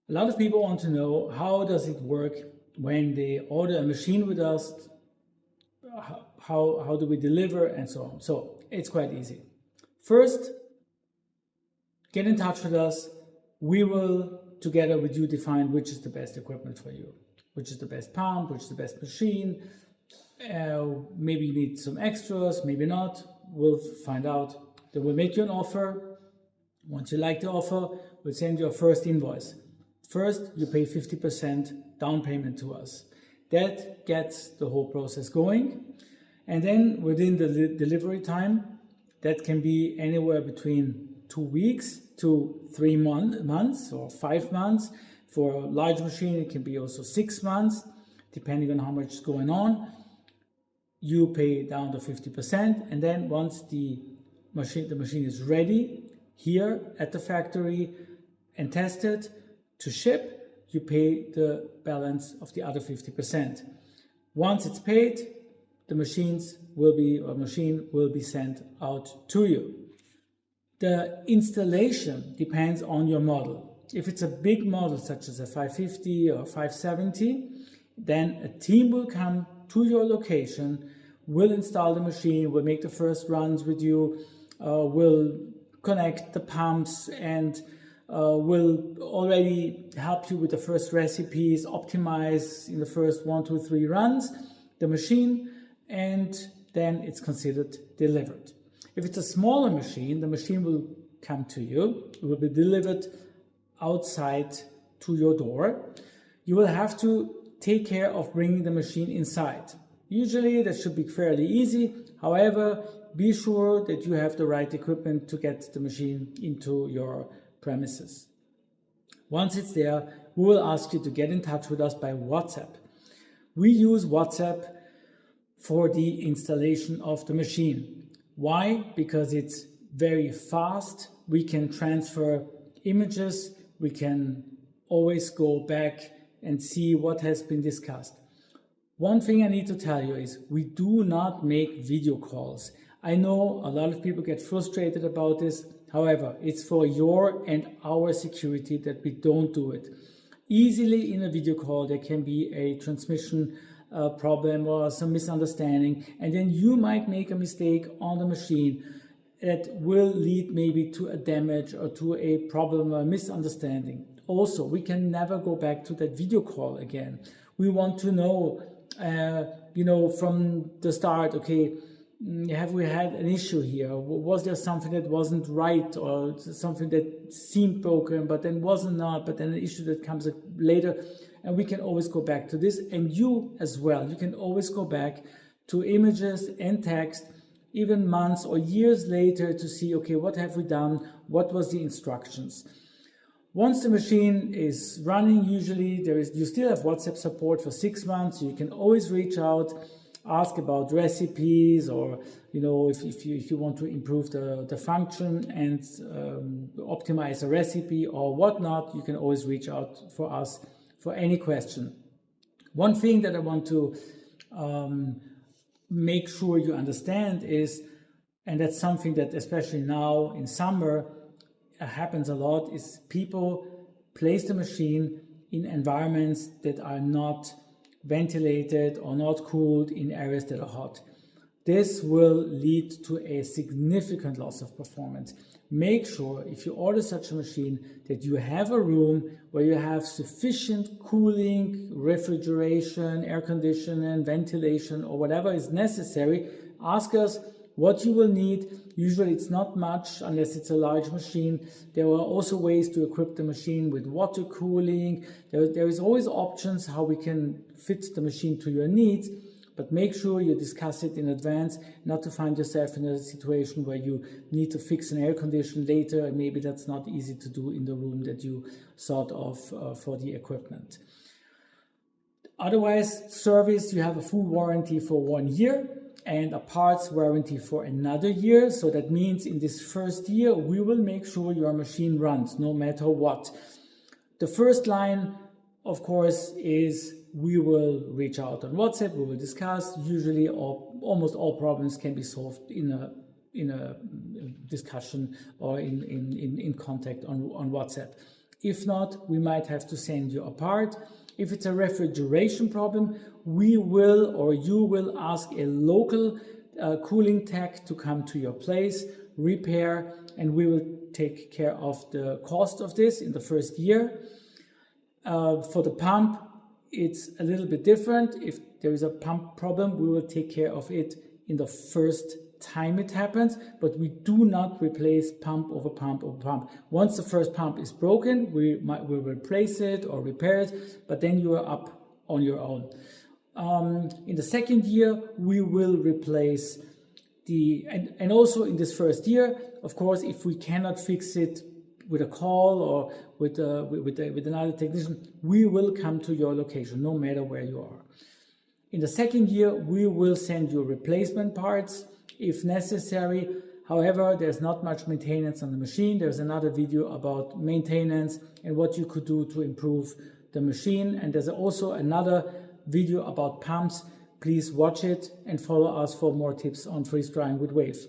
A lot of people want to know, how does it work when they order a machine with us? How do we deliver and so on? So it's quite easy. First, get in touch with us. We will, together with you, define which is the best equipment for you, which is the best pump, which is the best machine. Maybe you need some extras, maybe not. We'll find out. Then we'll make you an offer. Once you like the offer, we'll send you a first invoice. First, you pay 50% down payment to us. That gets the whole process going. And then within the delivery time, that can be anywhere between 2 weeks to 3 months or 5 months. For a large machine, it can be also 6 months, depending on how much is going on. You pay down to 50%, and then once the machine is ready here at the factory and tested to ship, you pay the balance of the other 50%. Once it's paid, the machine will be sent out to you. The installation depends on your model. If it's a big model such as a 550 or 570, then a team will come to your location, will install the machine, will make the first runs with you, will connect the pumps, and will already help you with the first recipes, optimize in the first 1, 2, 3 runs the machine, and then it's considered delivered. If it's a smaller machine, the machine will come to you. It will be delivered outside to your door. You will have to take care of bringing the machine inside. Usually that should be fairly easy. However, be sure that you have the right equipment to get the machine into your premises. Once it's there, we will ask you to get in touch with us by WhatsApp. We use WhatsApp for the installation of the machine. Why? Because it's very fast. We can transfer images. We can always go back and see what has been discussed. One thing I need to tell you is we do not make video calls. I know a lot of people get frustrated about this. However, it's for your and our security that we don't do it. Easily in a video call, there can be a transmission problem or some misunderstanding, and then you might make a mistake on the machine that will lead maybe to a damage or to a problem or misunderstanding. Also, we can never go back to that video call again. We want to know, from the start, okay, have we had an issue here? Was there something that wasn't right, or something that seemed broken but then wasn't not, but then an issue that comes later? And we can always go back to this, and you as well. You can always go back to images and text, even months or years later, to see, okay, what have we done? What was the instructions? Once the machine is running, usually you still have WhatsApp support for 6 months. You can always reach out, ask about recipes, or if you want to improve the function and optimize a recipe or whatnot, you can always reach out for us for any question. One thing that I want to make sure you understand is, and that's something that especially now in summer happens a lot, is people place the machine in environments that are not ventilated or not cooled, in areas that are hot. This will lead to a significant loss of performance. Make sure, if you order such a machine, that you have a room where you have sufficient cooling, refrigeration, air conditioning, ventilation, or whatever is necessary. Ask us what you will need. Usually it's not much unless it's a large machine. There are also ways to equip the machine with water cooling. There is always options how we can fit the machine to your needs. But make sure you discuss it in advance, not to find yourself in a situation where you need to fix an air condition later, and maybe that's not easy to do in the room that you thought of for the equipment. Otherwise, service, you have a full warranty for 1 year and a parts warranty for another year. So that means in this first year, we will make sure your machine runs no matter what. The first line, of course, is we will reach out on WhatsApp, we will discuss. Usually almost all problems can be solved in a discussion or in contact on WhatsApp. If not, we might have to send you a part. If it's a refrigeration problem, we will or you will ask a local cooling tech to come to your place, repair, and we will take care of the cost of this in the first year. For the pump, it's a little bit different. If there is a pump problem, we will take care of it in the first time it happens, but we do not replace pump over pump over pump. Once the first pump is broken, we will replace it or repair it, but then you are up on your own. In the second year, we will replace and also in this first year, of course, if we cannot fix it with a call or with another technician, we will come to your location, no matter where you are. In the second year, we will send you replacement parts if necessary. However, there's not much maintenance on the machine. There's another video about maintenance and what you could do to improve the machine. And there's also another video about pumps. Please watch it and follow us for more tips on freeze drying with WAVE.